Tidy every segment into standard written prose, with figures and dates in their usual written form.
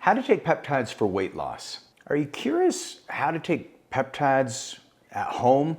How to take peptides for weight loss. Are you curious how to take peptides at home?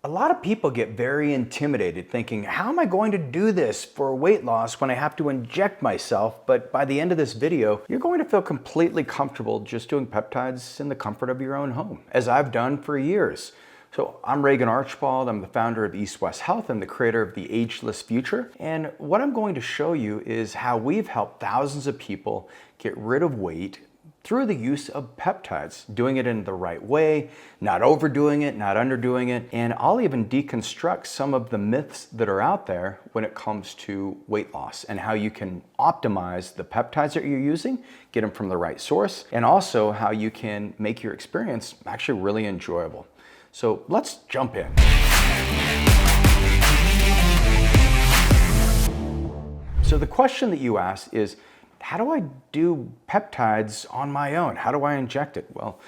A lot of people get very intimidated thinking, how am I going to do this for weight loss when I have to inject myself? But by the end of this video, you're going to feel completely comfortable just doing peptides in the comfort of your own home, as I've done for years. So I'm Regan Archibald. I'm the founder of East West Health and the creator of the Ageless Future. And what I'm going to show you is how we've helped thousands of people get rid of weight through the use of peptides, doing it in the right way, not overdoing it, not underdoing it. And I'll even deconstruct some of the myths that are out there when it comes to weight loss and how you can optimize the peptides that you're using, get them from the right source, and also how you can make your experience actually really enjoyable. So let's jump in. So the question that you asked is, how do I do peptides on my own? How do I inject it? Well,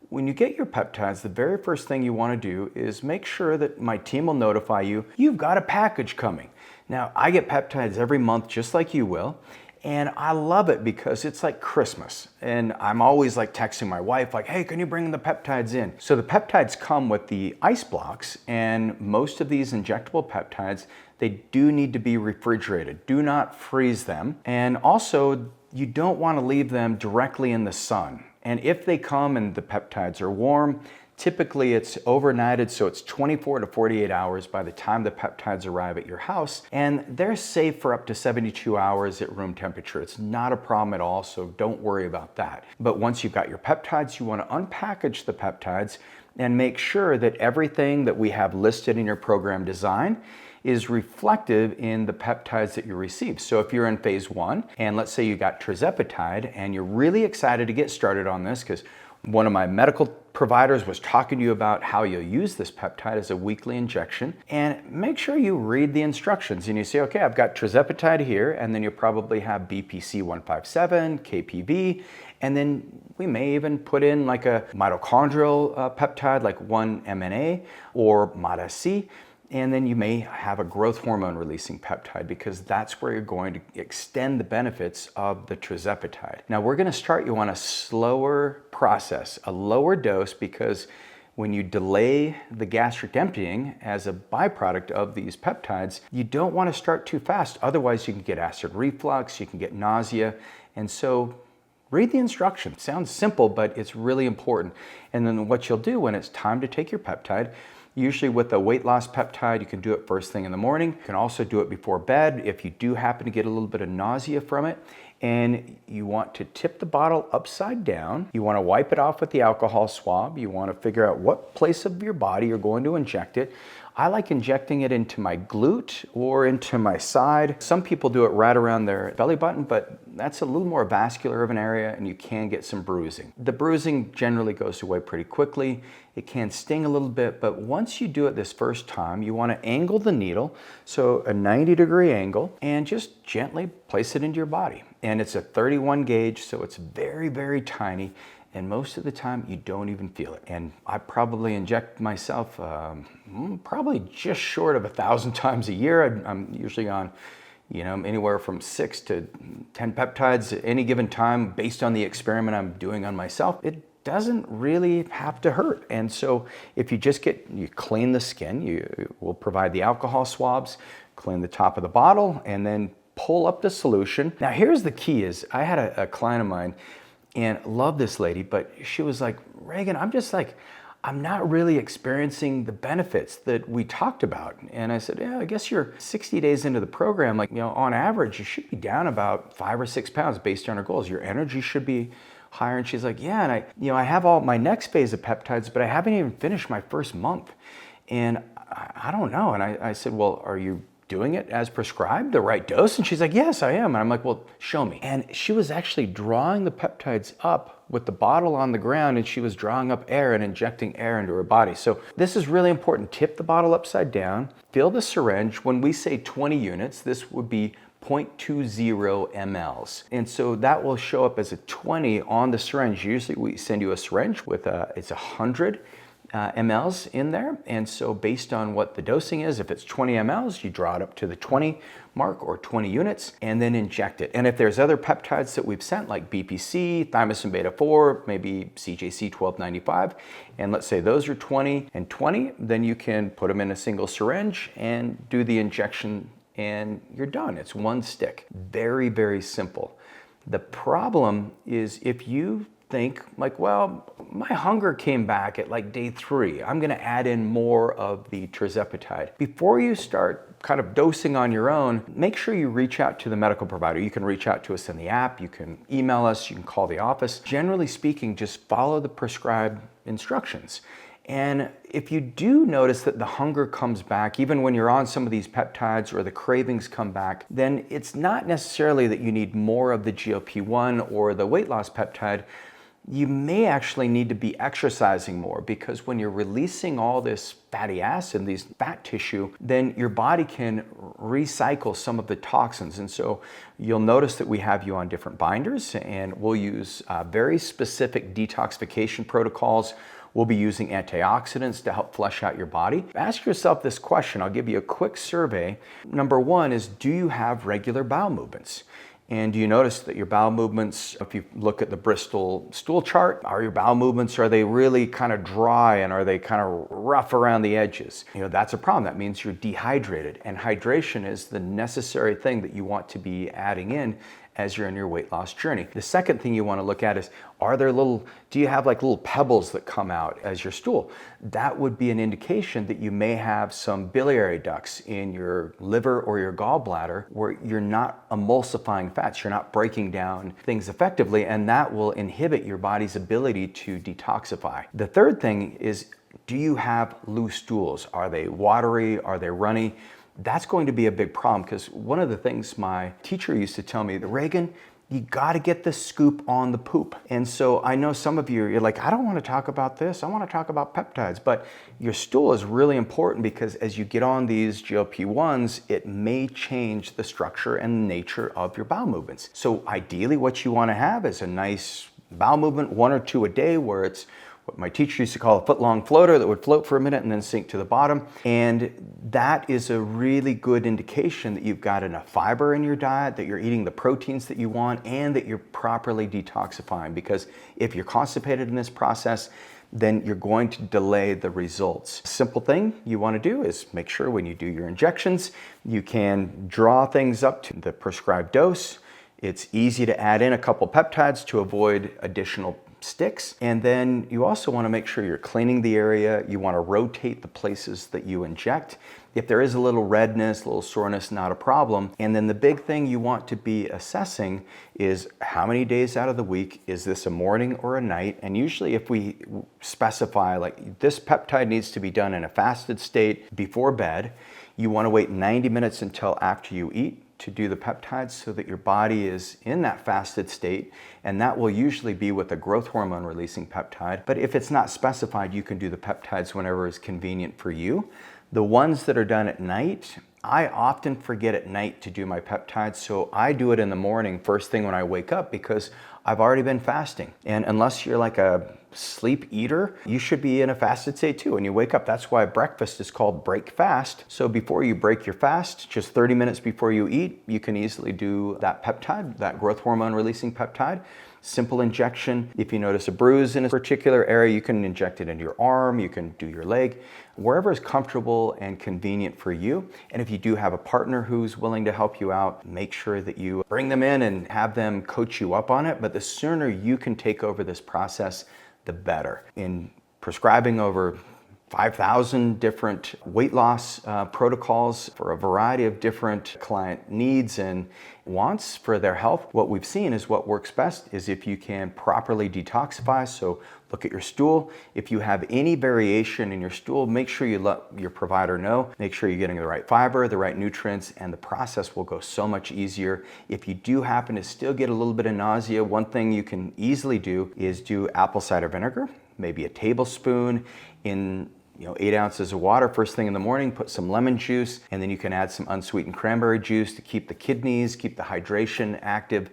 when you get your peptides, the very first thing you want to do is make sure that my team will notify you, you've got a package coming. Now, I get peptides every month just like you will. And I love it because it's like Christmas. And I'm always like texting my wife like, hey, can you bring the peptides in? So the peptides come with the ice blocks, and most of these injectable peptides, they do need to be refrigerated. Do not freeze them. And also, you don't want to leave them directly in the sun. And if they come and the peptides are warm, typically it's overnighted, so it's 24 to 48 hours by the time the peptides arrive at your house, and they're safe for up to 72 hours at room temperature. It's not a problem at all, so don't worry about that. But once you've got your peptides, you want to unpackage the peptides and make sure that everything that we have listed in your program design is reflective in the peptides that you receive. So if you're in phase 1, and let's say you got tirzepatide, and you're really excited to get started on this because one of my medical providers was talking to you about how you'll use this peptide as a weekly injection, and make sure you read the instructions and you say, okay, I've got tirzepatide here, and then you'll probably have BPC 157, KPV, and then we may even put in like a mitochondrial peptide like 1-MNA or MADA-C. And then you may have a growth hormone releasing peptide because that's where you're going to extend the benefits of the tirzepatide. Now we're going to start you on a slower process, a lower dose, because when you delay the gastric emptying as a byproduct of these peptides, you don't want to start too fast. Otherwise you can get acid reflux, you can get nausea. And so read the instructions. Sounds simple, but it's really important. And then what you'll do when it's time to take your peptide, usually with a weight loss peptide, you can do it first thing in the morning. You can also do it before bed if you do happen to get a little bit of nausea from it. And you want to tip the bottle upside down. You want to wipe it off with the alcohol swab. You want to figure out what place of your body you're going to inject it. I like injecting it into my glute or into my side. Some people do it right around their belly button, but that's a little more vascular of an area and you can get some bruising. The bruising generally goes away pretty quickly. It can sting a little bit, but once you do it this first time, you want to angle the needle, so a 90-degree angle, and just gently place it into your body. And it's a 31 gauge, so it's very, very tiny. And most of the time you don't even feel it. And I probably inject myself probably just short of 1,000 times a year. I'm usually on, anywhere from 6 to 10 peptides at any given time based on the experiment I'm doing on myself. It doesn't really have to hurt. And so if you just you clean the skin, we'll provide the alcohol swabs, clean the top of the bottle, and then pull up the solution. Now here's the key is, I had a client of mine, and love this lady, but she was like, Regan, I'm not really experiencing the benefits that we talked about. And I said, yeah, I guess you're 60 days into the program. On average, you should be down about 5 or 6 pounds based on our goals. Your energy should be higher. And she's like, yeah, and I have all my next phase of peptides, but I haven't even finished my first month. And I don't know. And I said, well, are you doing it as prescribed, the right dose? And she's like, yes, I am. And I'm like, well, show me. And she was actually drawing the peptides up with the bottle on the ground, and she was drawing up air and injecting air into her body. So this is really important. Tip the bottle upside down, fill the syringe. When we say 20 units, this would be 0.20 mLs. And so that will show up as a 20 on the syringe. Usually we send you a syringe with it's 100 mLs in there. And so based on what the dosing is, if it's 20 mLs, you draw it up to the 20 mark or 20 units and then inject it. And if there's other peptides that we've sent like BPC, thymosin beta 4, maybe CJC 1295, and let's say those are 20 and 20, then you can put them in a single syringe and do the injection and you're done. It's one stick. Very, very simple. The problem is if you think like, well, my hunger came back at like day 3. I'm gonna add in more of the tirzepatide. Before you start kind of dosing on your own, make sure you reach out to the medical provider. You can reach out to us in the app, you can email us, you can call the office. Generally speaking, just follow the prescribed instructions. And if you do notice that the hunger comes back, even when you're on some of these peptides or the cravings come back, then it's not necessarily that you need more of the GLP-1 or the weight loss peptide. You may actually need to be exercising more, because when you're releasing all this fatty acid, these fat tissue, then your body can recycle some of the toxins. And so you'll notice that we have you on different binders, and we'll use very specific detoxification protocols. We'll be using antioxidants to help flush out your body. Ask yourself this question. I'll give you a quick survey. Number 1 is, do you have regular bowel movements? And do you notice that your bowel movements, if you look at the Bristol stool chart, are your bowel movements, are they really kind of dry and are they kind of rough around the edges? You know, that's a problem. That means you're dehydrated. And hydration is the necessary thing that you want to be adding in as you're in your weight loss journey. The second thing you want to look at is, do you have like little pebbles that come out as your stool? That would be an indication that you may have some biliary ducts in your liver or your gallbladder where you're not emulsifying fats, you're not breaking down things effectively, and that will inhibit your body's ability to detoxify. The third thing is, do you have loose stools? Are they watery? Are they runny? That's going to be a big problem, because one of the things my teacher used to tell me, Regan, you got to get the scoop on the poop. And so I know some of you, you're like, I don't want to talk about this. I want to talk about peptides. But your stool is really important, because as you get on these GLP-1s, it may change the structure and nature of your bowel movements. So ideally what you want to have is a nice bowel movement, 1 or 2 a day, where it's what my teacher used to call a foot-long floater that would float for a minute and then sink to the bottom. And that is a really good indication that you've got enough fiber in your diet, that you're eating the proteins that you want, and that you're properly detoxifying. Because if you're constipated in this process, then you're going to delay the results. Simple thing you want to do is make sure when you do your injections, you can draw things up to the prescribed dose. It's easy to add in a couple peptides to avoid additional sticks. And then you also want to make sure you're cleaning the area. You want to rotate the places that you inject. If there is a little redness, a little soreness, not a problem. And then the big thing you want to be assessing is, how many days out of the week is this a morning or a night? And usually if we specify like this peptide needs to be done in a fasted state before bed, you want to wait 90 minutes until after you eat to do the peptides, so that your body is in that fasted state, and that will usually be with a growth hormone releasing peptide. But if it's not specified, you can do the peptides whenever is convenient for you. The ones that are done at night, I often forget at night to do my peptides, so I do it in the morning first thing when I wake up, because I've already been fasting. And unless you're like a sleep eater, you should be in a fasted state too when you wake up. That's why breakfast is called break fast. So before you break your fast, just 30 minutes before you eat, you can easily do that peptide, that growth hormone releasing peptide. Simple injection. If you notice a bruise in a particular area, you can inject it into your arm, you can do your leg, wherever is comfortable and convenient for you. And if you do have a partner who's willing to help you out, make sure that you bring them in and have them coach you up on it. But the sooner you can take over this process, the better. In prescribing over 5,000 different weight loss protocols for a variety of different client needs and wants for their health, what we've seen is what works best is if you can properly detoxify. So look at your stool. If you have any variation in your stool, make sure you let your provider know. Make sure you're getting the right fiber, the right nutrients, and the process will go so much easier. If you do happen to still get a little bit of nausea, one thing you can easily do is do apple cider vinegar, maybe a tablespoon in 8 ounces of water first thing in the morning, put some lemon juice, and then you can add some unsweetened cranberry juice to keep the kidneys, keep the hydration active.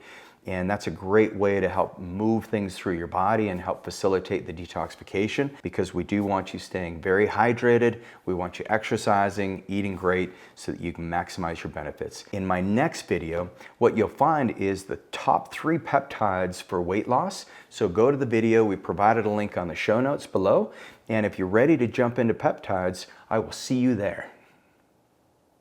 And that's a great way to help move things through your body and help facilitate the detoxification, because we do want you staying very hydrated. We want you exercising, eating great, so that you can maximize your benefits. In my next video, what you'll find is the top 3 peptides for weight loss. So go to the video. We provided a link on the show notes below. And if you're ready to jump into peptides, I will see you there.